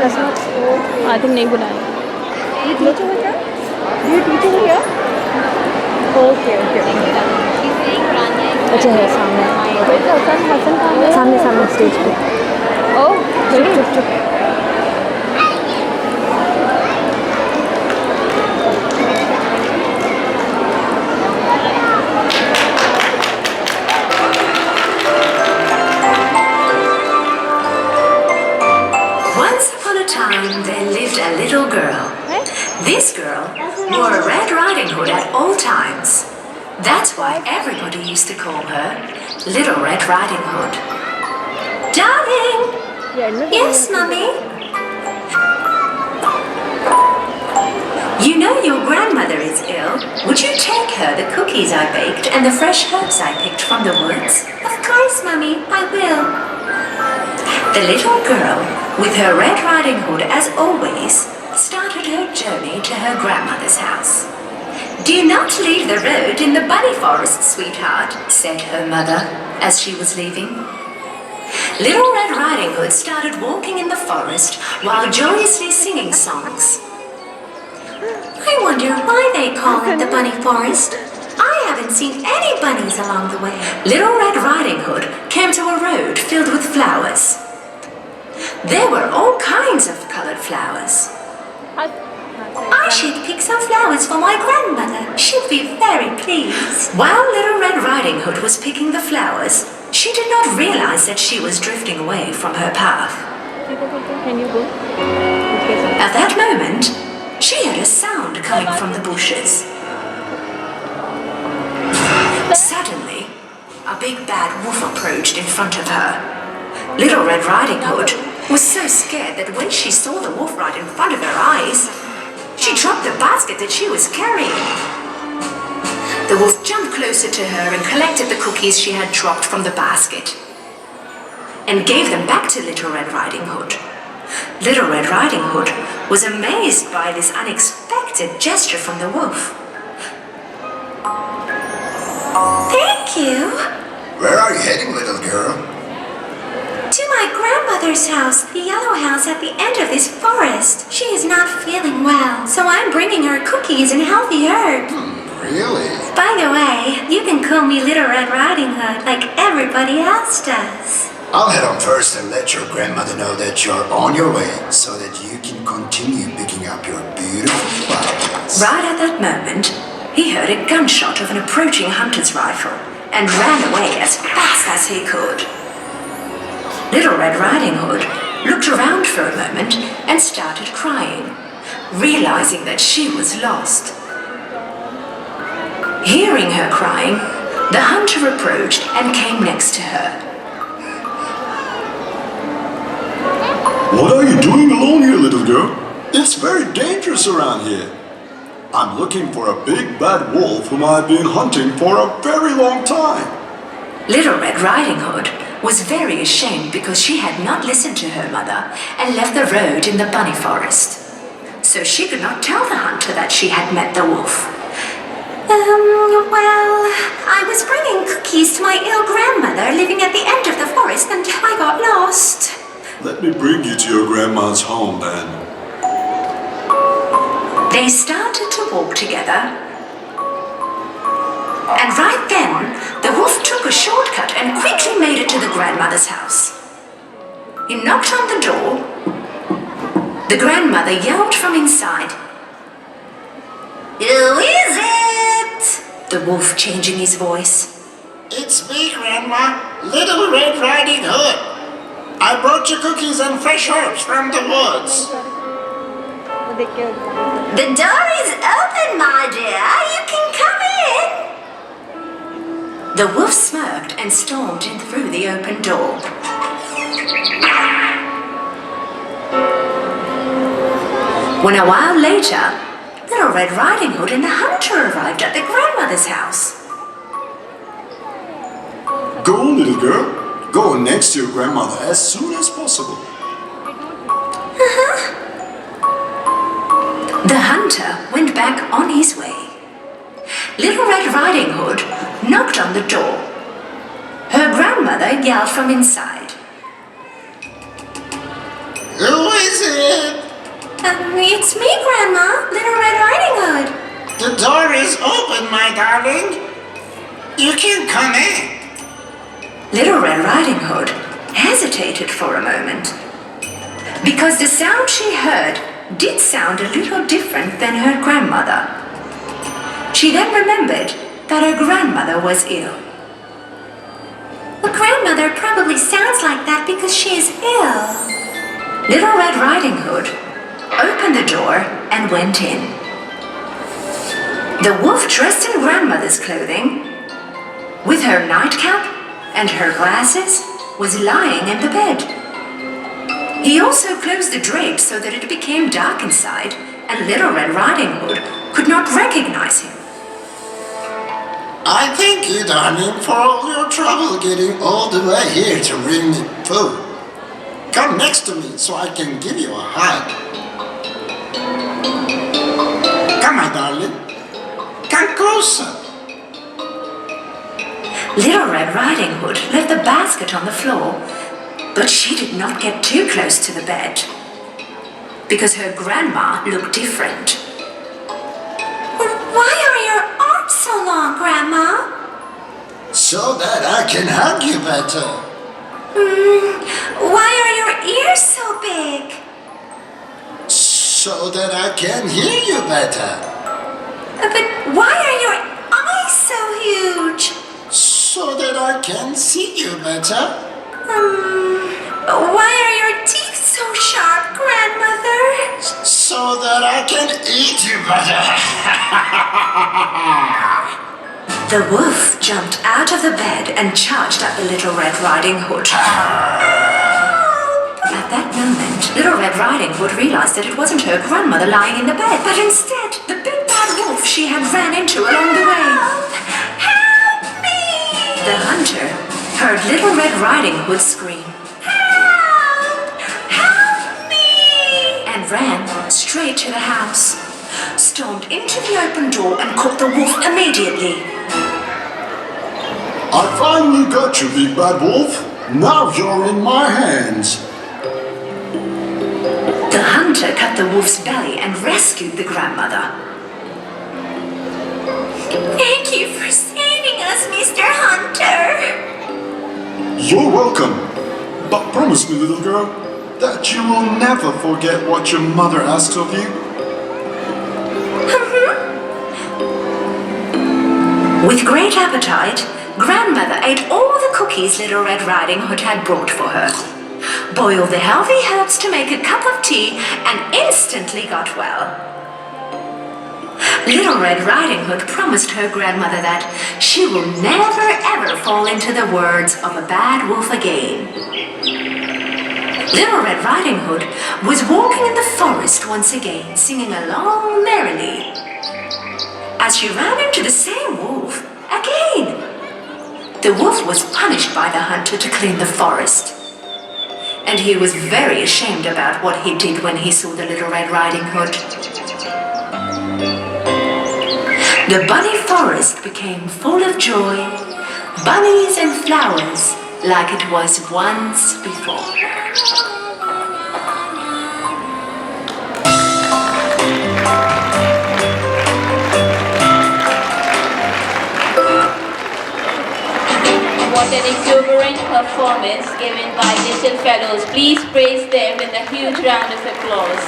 ऐसा I think नहीं बुलाएंगे. You teach over here? Do you teach over here? Okay. अच्छा है सामने. हसन कहाँ है? सामने स्टेज पे. Oh, really? चुप. Once upon a time, there lived a little girl. This girl wore a red riding hood at all times. That's why everybody used to call her Little Red Riding Hood. Darling! Yes, Mummy? You know your grandmother is ill. Would you take her the cookies I baked and the fresh herbs I picked from the woods? Of course, Mummy, I will. The little girl, with her red riding hood as always, started her journey to her grandmother's house. Do not leave the road in the bunny forest, sweetheart, said her mother as she was leaving. Little Red Riding Hood started walking in the forest while joyously singing songs. I wonder why they call it the bunny forest. I haven't seen any bunnies along the way. Little Red Riding Hood came to a road filled with flowers. There were all kinds of colored flowers. I should pick some flowers for my grandmother. She'll be very pleased. While Little Red Riding Hood was picking the flowers, she did not realize that she was drifting away from her path. Can you go? At that moment, she heard a sound coming from the bushes. Suddenly, a big bad wolf approached in front of her. Little Red Riding Hood was so scared that when she saw the wolf right in front of her eyes, she dropped the basket that she was carrying. The wolf jumped closer to her and collected the cookies she had dropped from the basket and gave them back to Little Red Riding Hood. Little Red Riding Hood was amazed by this unexpected gesture from the wolf. Thank you. Where are you heading, little girl? To my grandmother's house, the yellow house at the end of this forest. She is not feeling well, so I'm bringing her cookies and healthy herbs. Really? By the way, you can call me Little Red Riding Hood like everybody else does. I'll head on first and let your grandmother know that you're on your way so that you can continue picking up your beautiful flowers. Right at that moment, he heard a gunshot of an approaching hunter's rifle and ran away as fast as he could. Little Red Riding Hood looked around for a moment and started crying, realizing that she was lost. Hearing her crying, the hunter approached and came next to her. What are you doing alone here, little girl? It's very dangerous around here. I'm looking for a big bad wolf whom I've been hunting for a very long time. Little Red Riding Hood was very ashamed because she had not listened to her mother and left the road in the bunny forest. So she could not tell the hunter that she had met the wolf. Well, I was bringing cookies to my ill grandmother living at the end of the forest and I got lost. Let me bring you to your grandma's home then. They started to walk together. And right then, the wolf took a shortcut and quickly made it to the grandmother's house. He knocked on the door. The grandmother yelled from inside. Who is it? The wolf changing his voice. It's me, Grandma, Little Red Riding Hood. I brought you cookies and fresh herbs from the woods. The door is open, my dear. You can come in. The wolf smirked and stormed in through the open door. When a while later, Little Red Riding Hood and the hunter arrived at the grandmother's house. Go, little girl. Go next to your grandmother as soon as possible. The hunter went back on his way. Little Red Riding Hood knocked on the door. Her grandmother yelled from inside. Who is it? It's me, Grandma, Little Red Riding Hood. The door is open, my darling. You can come in. Little Red Riding Hood hesitated for a moment, because the sound she heard did sound a little different than her grandmother. She then remembered that her grandmother was ill. Well, grandmother probably sounds like that because she is ill. Little Red Riding Hood opened the door and went in. The wolf, dressed in grandmother's clothing, with her nightcap and her glasses, was lying in the bed. He also closed the drapes so that it became dark inside, and Little Red Riding Hood could not recognize him. I thank you, darling, for all your trouble getting all the way here to bring me food. Come next to me so I can give you a hug. Come, my darling. Come closer. Little Red Riding Hood left the basket on the floor, but she did not get too close to the bed, because her grandma looked different. Why are your arms so long, Grandma? So that I can hug you better. Why are your ears so big? So that I can hear you better. But why are your eyes so huge? So that I can see you better. Why are your teeth so sharp, Grandmother? So that I can eat you better. The wolf jumped out of the bed and charged at the Little Red Riding Hood. At that moment, Little Red Riding Hood realized that it wasn't her grandmother lying in the bed, but instead the big bad wolf she had ran into along the way. Help me! The hunter heard Little Red Riding Hood scream, "Help! Help me!" and ran straight to the house, stormed into the open door and caught the wolf immediately. I finally got you, big bad wolf. Now you're in my hands. The hunter cut the wolf's belly and rescued the grandmother. Thank you for saving us, Mr. Hunter. You're welcome. But promise me, little girl, that you will never forget what your mother asks of you. With great appetite, Grandmother ate all the cookies Little Red Riding Hood had brought for her, boiled the healthy herbs to make a cup of tea, and instantly got well. Little Red Riding Hood promised her grandmother that she will never ever fall into the words of a bad wolf again. Little Red Riding Hood was walking in the forest once again, singing along merrily, as she ran into the same wolf again. The wolf was punished by the hunter to clean the forest, and he was very ashamed about what he did when he saw the Little Red Riding Hood. The bunny forest became full of joy, bunnies and flowers like it was once before. What an exuberant performance given by little fellows. Please praise them with a huge round of applause.